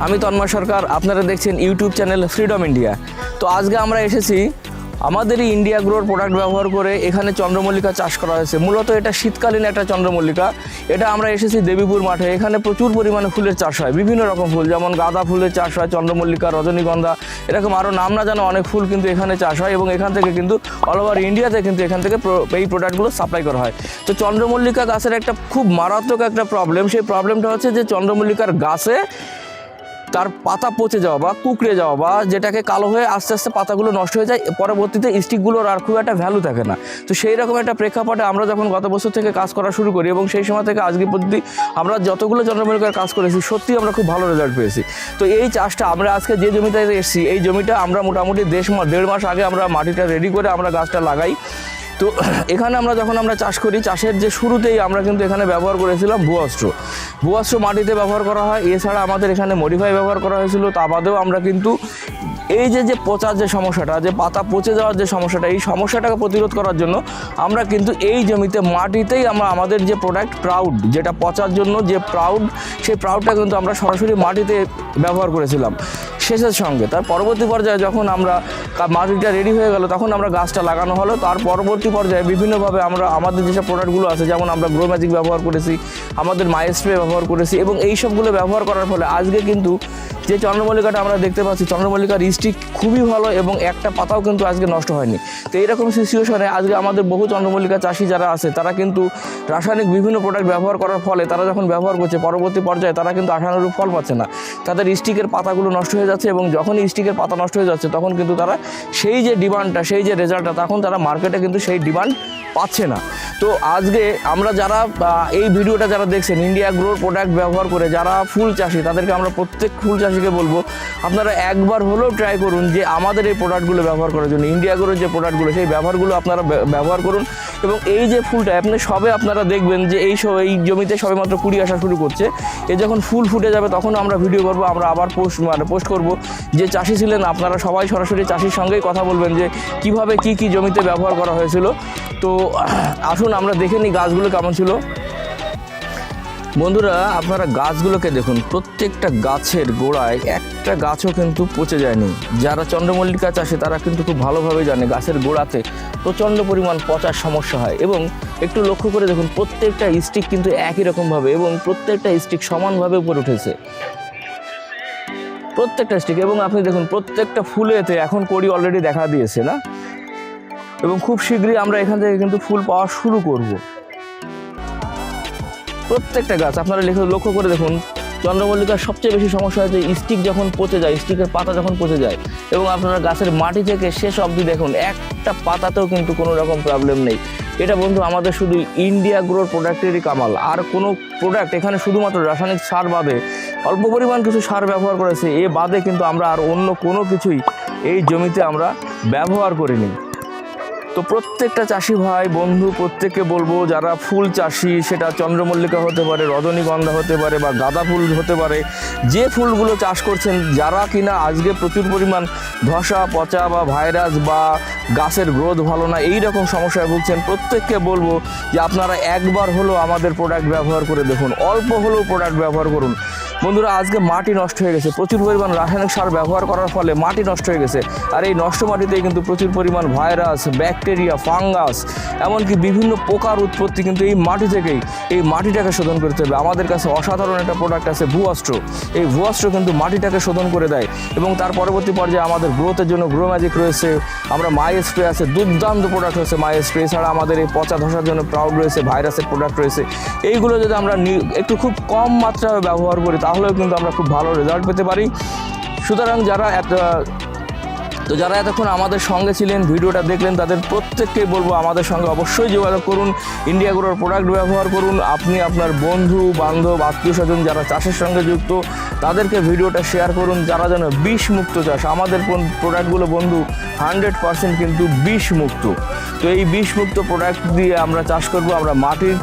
আমি তন্ময় সরকার, আপনারা দেখছেন ইউটিউব চ্যানেল ফ্রিডম ইন্ডিয়া। তো আজকে আমরা এসেছি আমাদের এই ইন্ডিয়াগ্রোর প্রোডাক্ট ব্যবহার করে এখানে চন্দ্রমল্লিকা চাষ করা হয়েছে। মূলত এটা শীতকালীন একটা চন্দ্রমল্লিকা। এটা আমরা এসেছি দেবীপুর মাঠে। এখানে প্রচুর পরিমাণে ফুলের চাষ হয়, বিভিন্ন রকম ফুল, যেমন গাঁদা ফুলের চাষ হয়, চন্দ্রমল্লিকা, রজনীগন্ধা, এরকম আরও নাম না জানা অনেক ফুল কিন্তু এখানে চাষ হয় এবং এখান থেকে কিন্তু অল ওভার ইন্ডিয়াতে কিন্তু এখান থেকে এই প্রোডাক্টগুলো সাপ্লাই করা হয়। তো চন্দ্রমল্লিকা গাছের একটা খুব মারাত্মক একটা প্রবলেম, সেই প্রবলেমটা হচ্ছে যে চন্দ্রমল্লিকার গাছে তার পাতা পচে যাওয়া বা কুকড়ে যাওয়া বা যেটাকে কালো হয়ে আস্তে আস্তে পাতাগুলো নষ্ট হয়ে যায়, পরবর্তীতে স্টিকগুলোর আর খুব একটা ভ্যালু থাকে না। তো সেই রকম একটা প্রেক্ষাপটে আমরা যখন গত বছর থেকে কাজ করা শুরু করি এবং সেই সময় থেকে আজকে পর্যন্ত আমরা যতগুলো চন্দ্রমল্লিকার কাজ করেছি সত্যি আমরা খুব ভালো রেজাল্ট পেয়েছি। তো এই চাষটা আমরা আজকে যে জমিতে এসেছি, এই জমিটা আমরা মোটামুটি দেড় মাস আগে আমরা মাটিটা রেডি করে আমরা গাছটা লাগাই। তো এখানে আমরা যখন চাষ করি, চাষের যে শুরুতেই আমরা কিন্তু এখানে ব্যবহার করেছিলাম ভুয়াস্ত্র মাটিতে ব্যবহার করা হয়। এছাড়া আমাদের এখানে মডিফাই ব্যবহার করা হয়েছিল। তা বাদেও আমরা কিন্তু এই যে পচার যে সমস্যাটা, যে পাতা পচে যাওয়ার যে সমস্যাটা, এই সমস্যাটাকে প্রতিরোধ করার জন্য আমরা কিন্তু এই জমিতে মাটিতেই আমরা আমাদের যে প্রোডাক্ট প্রাউড, যেটা পচার জন্য যে প্রাউড, সেই প্রাউডটা কিন্তু আমরা সরাসরি মাটিতে ব্যবহার করেছিলাম শেষের সঙ্গে। তার পরবর্তী পর্যায়ে যখন আমরা মাটিটা রেডি হয়ে গেল তখন আমরা গাছটা লাগানো হলো। তার পরবর্তী পর্যায়ে বিভিন্নভাবে আমরা আমাদের যেসব প্রোডাক্টগুলো আছে, যেমন আমরা গ্রো ম্যাজিক ব্যবহার করেছি, আমাদের মাই স্প্রে ব্যবহার করেছি এবং এই সবগুলো ব্যবহার করার ফলে আজকে কিন্তু যে চন্দ্রমল্লিকাটা আমরা দেখতে পাচ্ছি, চন্দ্রমল্লিকার স্টিক খুবই ভালো এবং একটা পাতাও কিন্তু আজকে নষ্ট হয়নি। তো এইরকম সিচুয়েশনে আজকে আমাদের বহু চন্দ্রমল্লিকা চাষি যারা আছে তারা কিন্তু রাসায়নিক বিভিন্ন প্রোডাক্ট ব্যবহার করার ফলে তারা যখন ব্যবহার করছে পরবর্তী পর্যায়ে তারা কিন্তু আশানুরূপ ফল পাচ্ছে না। তাদের স্টিকের পাতাগুলো নষ্ট হয়ে যাচ্ছে এবং যখনই স্টিকের পাতা নষ্ট হয়ে যাচ্ছে তখন কিন্তু তারা সেই যে ডিমান্ডটা, সেই যে রেজাল্টটা, তখন তারা মার্কেটে কিন্তু সেই ডিমান্ড পাচ্ছে না। তো আজকে আমরা যারা এই ভিডিওটা যারা দেখছেন ইন্ডিয়াগ্রোর প্রোডাক্ট ব্যবহার করে যারা ফুল চাষি, তাদেরকে আমরা প্রত্যেক ফুল চাষিকে বলবো আপনারা একবার হলেও ট্রাই করুন যে আমাদের এই প্রোডাক্টগুলো ব্যবহার করার জন্য। ইন্ডিয়াগ্রোর যে প্রোডাক্টগুলো সেই ব্যবহারগুলো আপনারা ব্যবহার করুন এবং এই যে ফুলটা আপনারা দেখবেন যে এই জমিতে সবেমাত্র কুড়ি আসা শুরু করছে। যখন ফুল ফুটে যাবে তখন আমরা ভিডিও করব, আমরা আবার পোস্ট করব। যে চাষি ছিলেন আপনারা সবাই সরাসরি চাষির সঙ্গেই কথা বলবেন যে কিভাবে কি জমিতে ব্যবহার করা হয়েছিল। তো আসুন আমরা দেখে নিই গাছগুলো কেমন ছিল। বন্ধুরা, আপনারা গাছগুলোকে দেখুন, প্রত্যেকটা গাছের গোড়ায় একটা গাছও কিন্তু পচে যায়নি। যারা চন্দ্রমল্লিকা চাষে তারা কিন্তু খুব ভালোভাবে জানে গাছের গোড়াতে প্রচণ্ড পরিমাণ পচার সমস্যা হয়। এবং একটু লক্ষ্য করে দেখুন, প্রত্যেকটা স্টিক কিন্তু একই রকমভাবে এবং প্রত্যেকটা স্টিক সমানভাবে উপরে উঠেছে, প্রত্যেকটা স্টিক। এবং আপনি দেখুন প্রত্যেকটা ফুলেতে এখন কড়ি অলরেডি দেখা দিয়েছে না, এবং খুব শীঘ্রই আমরা এখান থেকে কিন্তু ফুল পাওয়া শুরু করব। প্রত্যেকটা গাছ আপনারা লক্ষ্য করে দেখুন, চন্দ্রমল্লিকার সবচেয়ে বেশি সমস্যা হচ্ছে স্টিক যখন পচে যায়, স্টিকের পাতা যখন পচে যায়। এবং আপনারা গাছের মাটি থেকে শেষ অবধি দেখুন একটা পাতাতেও কিন্তু কোনো রকম প্রবলেম নেই। এটা বন্ধু আমাদের শুধু ইন্ডিয়াগ্রোর প্রোডাক্টেরই কামাল। আর কোনো প্রোডাক্ট এখানে শুধুমাত্র রাসায়নিক সার বাদে অল্প পরিমাণ কিছু সার ব্যবহার করেছে, এ বাদে কিন্তু আমরা আর অন্য কোনো কিছুই এই জমিতে আমরা ব্যবহার করিনি। তো প্রত্যেকটা চাষি ভাই বন্ধু প্রত্যেককে বলবো, যারা ফুল চাষি, সেটা চন্দ্রমল্লিকা হতে পারে, রজনীগন্ধা হতে পারে বা গাঁদা ফুল হতে পারে, যে ফুলগুলো চাষ করছেন, যারা কিনা আজকে প্রচুর পরিমাণ ধসা, পচা বা ভাইরাস বা গাছের গ্রোথ ভালো না এই রকম সমস্যায় ভুগছেন, প্রত্যেককে বলবো যে আপনারা একবার হলেও আমাদের প্রোডাক্ট ব্যবহার করে দেখুন, অল্প হলেও প্রোডাক্ট ব্যবহার করুন। বন্ধুরা, আজকে মাটি নষ্ট হয়ে গেছে, প্রচুর পরিমাণ রাসায়নিক সার ব্যবহার করার ফলে মাটি নষ্ট হয়ে গেছে। আর এই নষ্ট মাটিতেই কিন্তু প্রচুর পরিমাণ ভাইরাস, ব্যাকটেরিয়া, ফাঙ্গাস, এমনকি বিভিন্ন পোকার উৎপত্তি কিন্তু এই মাটি থেকেই। এই মাটিটাকে শোধন করতে হবে। আমাদের কাছে অসাধারণ একটা প্রোডাক্ট আছে ভুয়াস্ত্র। এই ভুয়াস্ত্র কিন্তু মাটিটাকে শোধন করে দেয় এবং তার পরবর্তী পর্যায়ে আমাদের গ্রোথের জন্য গ্রো ম্যাজিক রয়েছে, আমরা মাই স্প্রে আছে, দুর্দান্ত প্রোডাক্ট হচ্ছে মাই স্প্রে। এছাড়া আমাদের এই পচা ধসার জন্য প্রাউড রয়েছে, ভাইরাসের প্রোডাক্ট রয়েছে। এইগুলো যদি আমরা একটু খুব কম মাত্রায় ব্যবহার করি তাহলেও কিন্তু আমরা খুব ভালো রেজাল্ট পেতে পারি। সুতরাং যারা এতক্ষণ আমাদের সঙ্গে ছিলেন, ভিডিওটা দেখলেন, তাদের প্রত্যেককেই বলবো আমাদের সঙ্গে অবশ্যই যোগাযোগ করুন, ইন্ডিয়াগ্রোর প্রোডাক্ট ব্যবহার করুন। আপনি আপনার বন্ধু বান্ধব, আত্মীয় স্বজন যারা চাষের সঙ্গে যুক্ত তাদেরকে ভিডিওটা শেয়ার করুন, যারা যেন বিষমুক্ত চাষ। আমাদের প্রোডাক্টগুলো বন্ধু 100% কিন্তু বিষমুক্ত। তো এই বিষমুক্ত প্রোডাক্ট দিয়ে আমরা চাষ করব, আমরা মাটির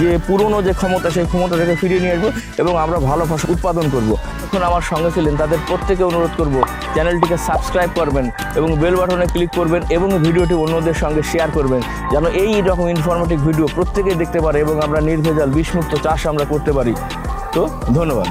যে পুরনো যে ক্ষমতা সেই ক্ষমতাটাকে ফিরিয়ে নিয়ে আসবো এবং আমরা ভালো ফসল উৎপাদন করব। এখন আমার সঙ্গে ছিলেন তাদের প্রত্যেকে অনুরোধ করব চ্যানেলটিকে সাবস্ক্রাইব করবেন এবং বেল বাটনে ক্লিক করবেন এবং ভিডিওটি অন্যদের সঙ্গে শেয়ার করবেন, যেন এই রকম ইনফরমেটিভ ভিডিও প্রত্যেকেই দেখতে পারে এবং আমরা নির্ভেজাল বিষমুক্ত চাষ আমরা করতে পারি। তো ধন্যবাদ।